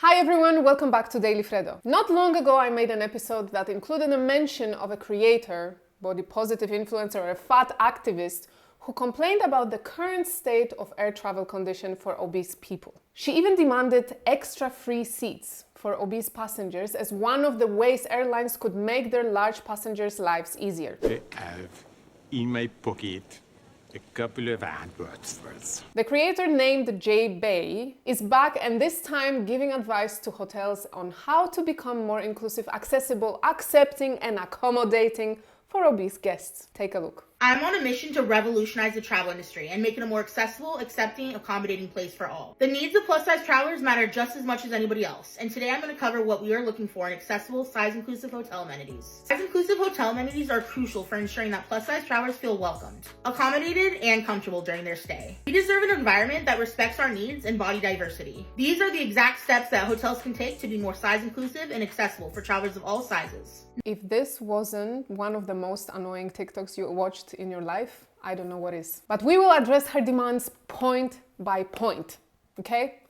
Hi everyone, welcome back to Daily Freddo. Not long ago I made an episode that included a mention of a creator, body positive influencer or a fat activist who complained about the current state of air travel condition for obese people. She even demanded extra free seats for obese passengers as one of the ways airlines could make their large passengers' lives easier. I have in my pocket a couple of adverts first. The creator named Jay Bay is back and this time giving advice to hotels on how to become more inclusive, accessible, accepting and accommodating for obese guests. Take a look. I'm on a mission to revolutionize the travel industry and make it a more accessible, accepting, accommodating place for all. The needs of plus-size travelers matter just as much as anybody else, and today I'm going to cover what we are looking for in accessible, size-inclusive hotel amenities. Size-inclusive hotel amenities are crucial for ensuring that plus-size travelers feel welcomed, accommodated, and comfortable during their stay. We deserve an environment that respects our needs and body diversity. These are the exact steps that hotels can take to be more size-inclusive and accessible for travelers of all sizes. If this wasn't one of the most annoying TikToks you watched in your life, I don't know what is. But we will address her demands point by point, okay?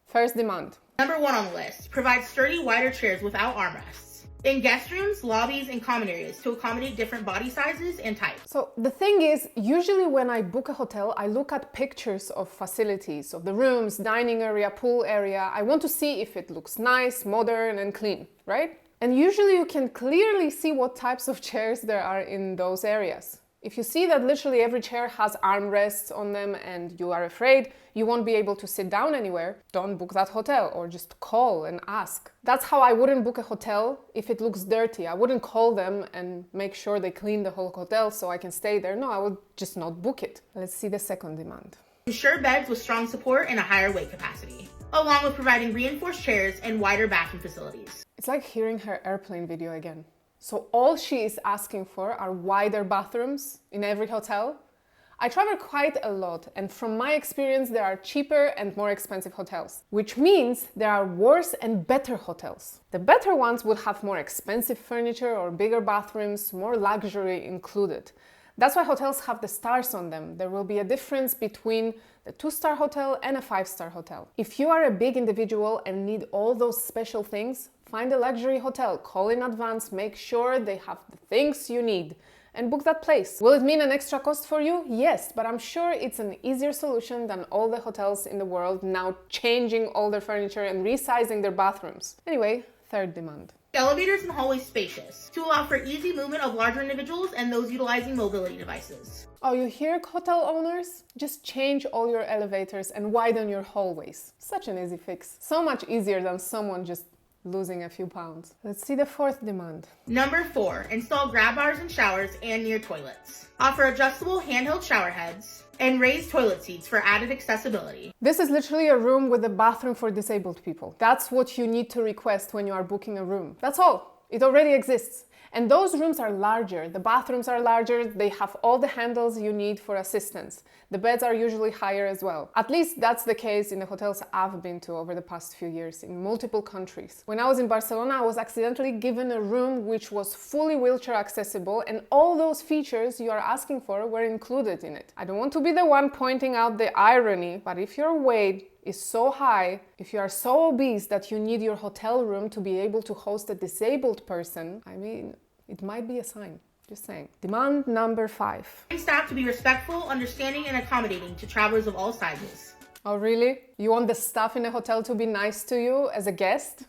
First demand. Number 1 on the list, provide sturdy, wider chairs without armrests in guest rooms, lobbies, and common areas to accommodate different body sizes and types. So the thing is, usually when I book a hotel, I look at pictures of facilities, of the rooms, dining area, pool area. I want to see if it looks nice, modern, and clean, right? And usually you can clearly see what types of chairs there are in those areas. If you see that literally every chair has armrests on them and you are afraid you won't be able to sit down anywhere, don't book that hotel or just call and ask. That's how I wouldn't book a hotel if it looks dirty. I wouldn't call them and make sure they clean the whole hotel so I can stay there. No, I would just not book it. Let's see the second demand. Ensure beds with strong support and a higher weight capacity, along with providing reinforced chairs and wider bathroom facilities. It's like hearing her airplane video again. So all she is asking for are wider bathrooms in every hotel. I travel quite a lot, and from my experience, there are cheaper and more expensive hotels, which means there are worse and better hotels. The better ones would have more expensive furniture or bigger bathrooms, more luxury included. That's why hotels have the stars on them. There will be a difference between the 2-star hotel and a 5-star hotel. If you are a big individual and need all those special things, find a luxury hotel, call in advance, make sure they have the things you need, and book that place. Will it mean an extra cost for you? Yes, but I'm sure it's an easier solution than all the hotels in the world now changing all their furniture and resizing their bathrooms. Anyway, third demand. Elevators and hallways spacious to allow for easy movement of larger individuals and those utilizing mobility devices. Oh, you hear, hotel owners? Just change all your elevators and widen your hallways. Such an easy fix. So much easier than someone just losing a few pounds. Let's see the fourth demand. Number 4, install grab bars in showers and near toilets. Offer adjustable handheld shower heads and raised toilet seats for added accessibility. This is literally a room with a bathroom for disabled people. That's what you need to request when you are booking a room. That's all. It already exists. And those rooms are larger, the bathrooms are larger, they have all the handles you need for assistance. The beds are usually higher as well. At least that's the case in the hotels I've been to over the past few years in multiple countries. When I was in Barcelona, I was accidentally given a room which was fully wheelchair accessible and all those features you are asking for were included in it. I don't want to be the one pointing out the irony, but if your weight is so high, if you are so obese that you need your hotel room to be able to host a disabled person, I mean, it might be a sign. Just saying. Demand number 5. Staff to be respectful, understanding, and accommodating to travelers of all sizes. Oh really? You want the staff in a hotel to be nice to you as a guest?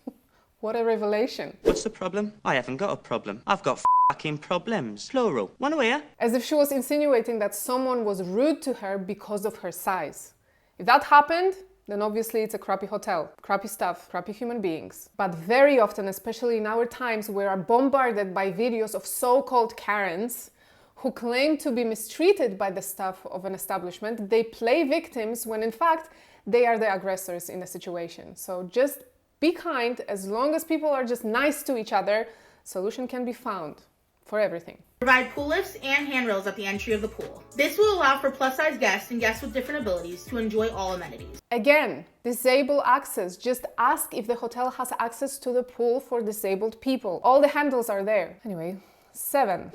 What a revelation. What's the problem? I haven't got a problem. I've got fucking problems. Plural. Wanna hear? As if she was insinuating that someone was rude to her because of her size. If that happened, then obviously it's a crappy hotel, crappy staff, crappy human beings. But very often, especially in our times, we are bombarded by videos of so-called Karens who claim to be mistreated by the staff of an establishment. They play victims when in fact they are the aggressors in the situation. So just be kind. As long as people are just nice to each other, solution can be found for everything. Provide pool lifts and handrails at the entry of the pool. This will allow for plus-size guests and guests with different abilities to enjoy all amenities. Again, disable access. Just ask if the hotel has access to the pool for disabled people. All the handles are there. Anyway, 7.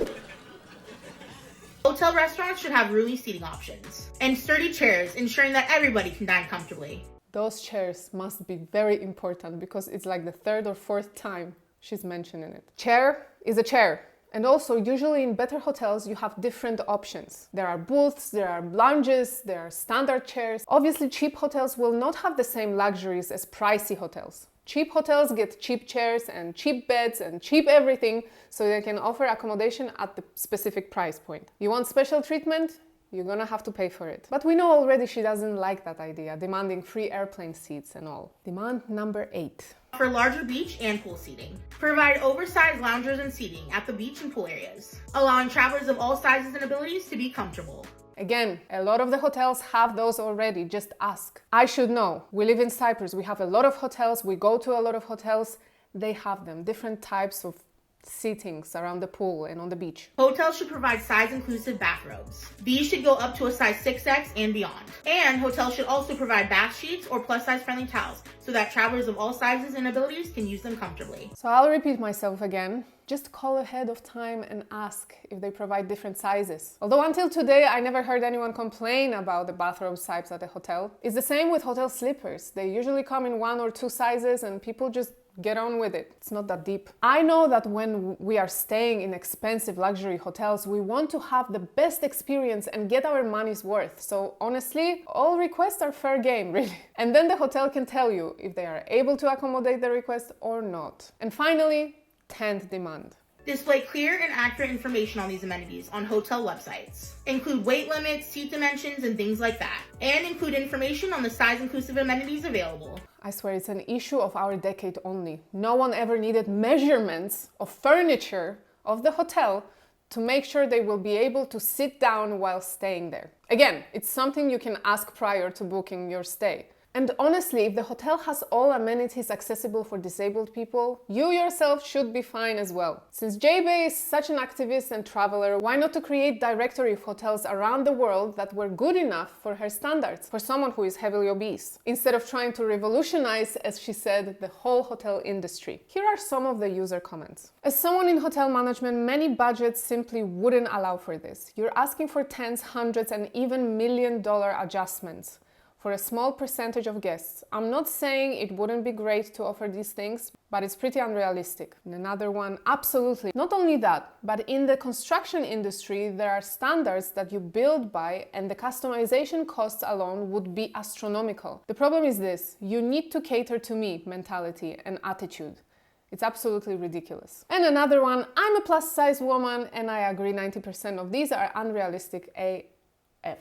Hotel restaurants should have roomy seating options and sturdy chairs, ensuring that everybody can dine comfortably. Those chairs must be very important because it's like the third or fourth time she's mentioning it. Chair is a chair. And also, usually in better hotels, you have different options. There are booths, there are lounges, there are standard chairs. Obviously, cheap hotels will not have the same luxuries as pricey hotels. Cheap hotels get cheap chairs and cheap beds and cheap everything, so they can offer accommodation at the specific price point. You want special treatment? You're gonna have to pay for it. But we know already she doesn't like that idea, demanding free airplane seats and all. Demand number 8. For larger beach and pool seating. Provide oversized loungers and seating at the beach and pool areas, allowing travelers of all sizes and abilities to be comfortable. Again, a lot of the hotels have those already, just ask. I should know. We live in Cyprus, we have a lot of hotels, we go to a lot of hotels, they have them, different types of seatings around the pool and on the beach. Hotels should provide size-inclusive bathrobes. These should go up to a size 6X and beyond. And hotels should also provide bath sheets or plus-size friendly towels so that travelers of all sizes and abilities can use them comfortably. So I'll repeat myself again. Just call ahead of time and ask if they provide different sizes. Although until today, I never heard anyone complain about the bathrobe types at a hotel. It's the same with hotel slippers. They usually come in 1 or 2 sizes and people just get on with it. It's not that deep. I know that when we are staying in expensive luxury hotels, we want to have the best experience and get our money's worth. So honestly, all requests are fair game, really. And then the hotel can tell you if they are able to accommodate the request or not. And finally, 10th demand. Display clear and accurate information on these amenities on hotel websites. Include weight limits, seat dimensions, and things like that. And include information on the size-inclusive amenities available. I swear it's an issue of our decade only. No one ever needed measurements of furniture of the hotel to make sure they will be able to sit down while staying there. Again, it's something you can ask prior to booking your stay. And honestly, if the hotel has all amenities accessible for disabled people, you yourself should be fine as well. Since JB is such an activist and traveler, why not to create directory of hotels around the world that were good enough for her standards, for someone who is heavily obese, instead of trying to revolutionize, as she said, the whole hotel industry. Here are some of the user comments. As someone in hotel management, many budgets simply wouldn't allow for this. You're asking for tens, hundreds, and even $1 million adjustments for a small percentage of guests. I'm not saying it wouldn't be great to offer these things, but it's pretty unrealistic. And another one, absolutely. Not only that, but in the construction industry, there are standards that you build by, and the customization costs alone would be astronomical. The problem is this: you need to cater to me mentality and attitude. It's absolutely ridiculous. And another one, I'm a plus-size woman, and I agree 90% of these are unrealistic AF.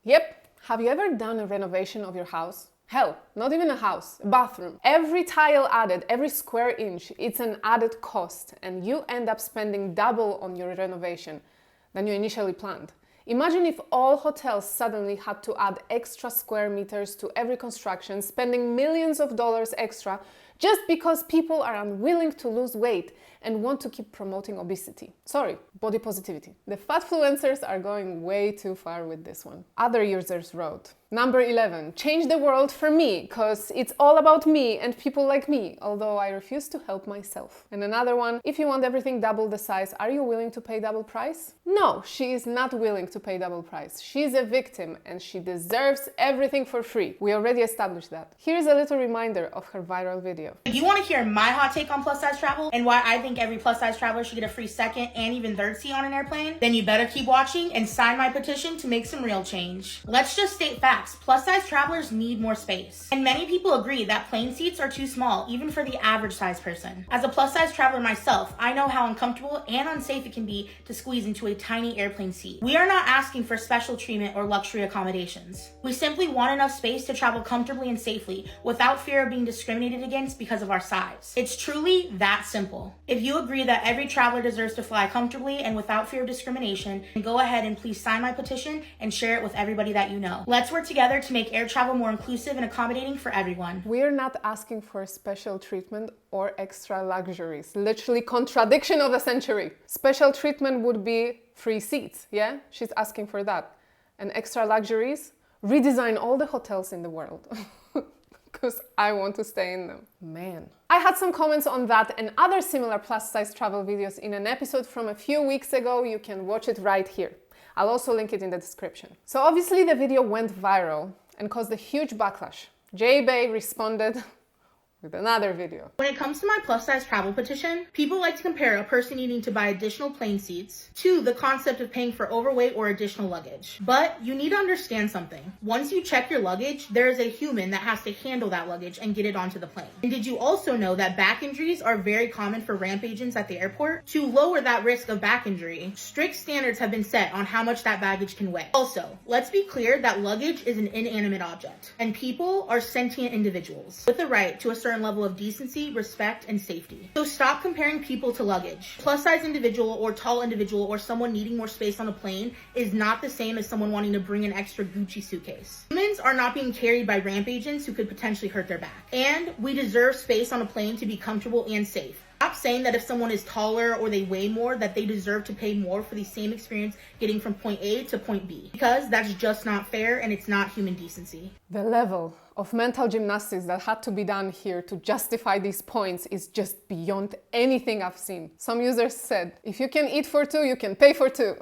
Yep. Have you ever done a renovation of your house? Hell, not even a house, a bathroom. Every tile added, every square inch, it's an added cost, and you end up spending double on your renovation than you initially planned. Imagine if all hotels suddenly had to add extra square meters to every construction, spending millions of dollars extra just because people are unwilling to lose weight and want to keep promoting obesity. Sorry, body positivity. The fatfluencers are going way too far with this one. Other users wrote, number 11, change the world for me, because it's all about me and people like me, although I refuse to help myself. And another one, if you want everything double the size, are you willing to pay double price? No, she is not willing to pay double price. She's a victim and she deserves everything for free. We already established that. Here's a little reminder of her viral video. If you want to hear my hot take on plus-size travel and why I think every plus-size traveler should get a free second and even third seat on an airplane, then you better keep watching and sign my petition to make some real change. Let's just state facts. Plus-size travelers need more space. And many people agree that plane seats are too small, even for the average size person. As a plus-size traveler myself, I know how uncomfortable and unsafe it can be to squeeze into a tiny airplane seat. We are not asking for special treatment or luxury accommodations. We simply want enough space to travel comfortably and safely without fear of being discriminated against because of our size. It's truly that simple. If you agree that every traveler deserves to fly comfortably and without fear of discrimination, then go ahead and please sign my petition and share it with everybody that you know. Let's work together to make air travel more inclusive and accommodating for everyone. We're not asking for special treatment or extra luxuries. Literally contradiction of the century. Special treatment would be free seats, yeah? She's asking for that. And extra luxuries? Redesign all the hotels in the world. Because I want to stay in them. Man. I had some comments on that and other similar plus-size travel videos in an episode from a few weeks ago. You can watch it right here. I'll also link it in the description. So obviously the video went viral and caused a huge backlash. J-Bay responded with another video. When it comes to my plus size travel petition, people like to compare a person needing to buy additional plane seats to the concept of paying for overweight or additional luggage. But you need to understand something. Once you check your luggage, there is a human that has to handle that luggage and get it onto the plane. And did you also know that back injuries are very common for ramp agents at the airport? To lower that risk of back injury, strict standards have been set on how much that baggage can weigh. Also, let's be clear that luggage is an inanimate object, and people are sentient individuals with the right to a certain level of decency, respect, and safety. So stop comparing people to luggage. Plus size individual or tall individual or someone needing more space on a plane is not the same as someone wanting to bring an extra Gucci suitcase. Humans are not being carried by ramp agents who could potentially hurt their back. And we deserve space on a plane to be comfortable and safe. Stop saying that if someone is taller or they weigh more, that they deserve to pay more for the same experience getting from point A to point B. Because that's just not fair and it's not human decency. The level of mental gymnastics that had to be done here to justify these points is just beyond anything I've seen. Some users said, if you can eat for two, you can pay for two.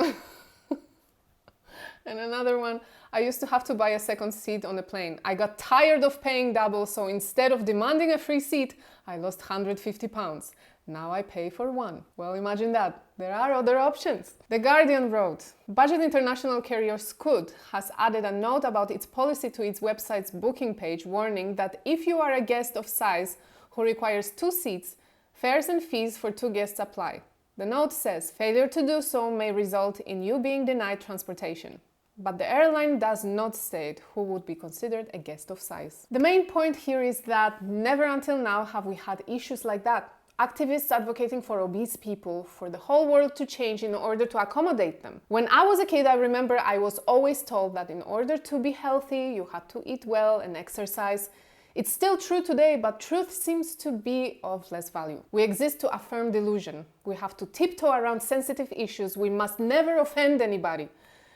And another one, I used to have to buy a second seat on the plane. I got tired of paying double, so instead of demanding a free seat, I lost 150 pounds. Now I pay for one. Well, imagine that. There are other options. The Guardian wrote, Budget International Carrier Scoot has added a note about its policy to its website's booking page, warning that if you are a guest of size who requires 2 seats, fares and fees for 2 guests apply. The note says failure to do so may result in you being denied transportation. But the airline does not state who would be considered a guest of size. The main point here is that never until now have we had issues like that. Activists advocating for obese people, for the whole world to change in order to accommodate them. When I was a kid, I remember I was always told that in order to be healthy, you had to eat well and exercise. It's still true today, but truth seems to be of less value. We exist to affirm delusion. We have to tiptoe around sensitive issues. We must never offend anybody.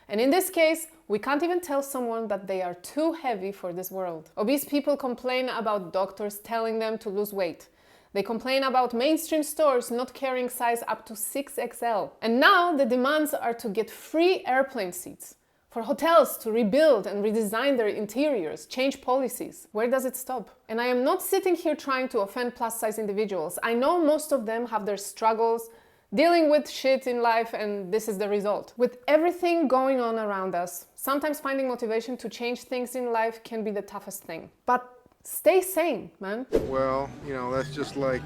And in this case, we can't even tell someone that they are too heavy for this world. Obese people complain about doctors telling them to lose weight. They complain about mainstream stores not carrying size up to 6XL. And now the demands are to get free airplane seats, for hotels to rebuild and redesign their interiors, change policies. Where does it stop? And I am not sitting here trying to offend plus-size individuals. I know most of them have their struggles, dealing with shit in life, and this is the result. With everything going on around us, sometimes finding motivation to change things in life can be the toughest thing. But stay sane, man. Well, you know, that's just like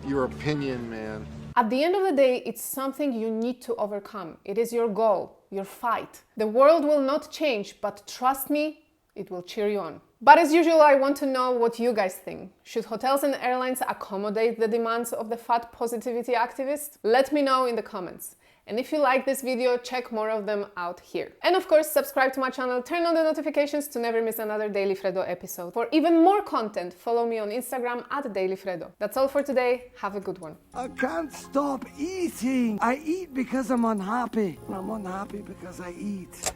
your opinion, man. At the end of the day, it's something you need to overcome. It is your goal, your fight. The world will not change, but trust me, it will cheer you on. But as usual, I want to know what you guys think. Should hotels and airlines accommodate the demands of the fat positivity activists? Let me know in the comments. And if you like this video, check more of them out here. And of course, subscribe to my channel, turn on the notifications to never miss another Daily Freddo episode. For even more content, follow me on Instagram @DailyFreddo. That's all for today. Have a good one. I can't stop eating. I eat because I'm unhappy. I'm unhappy because I eat.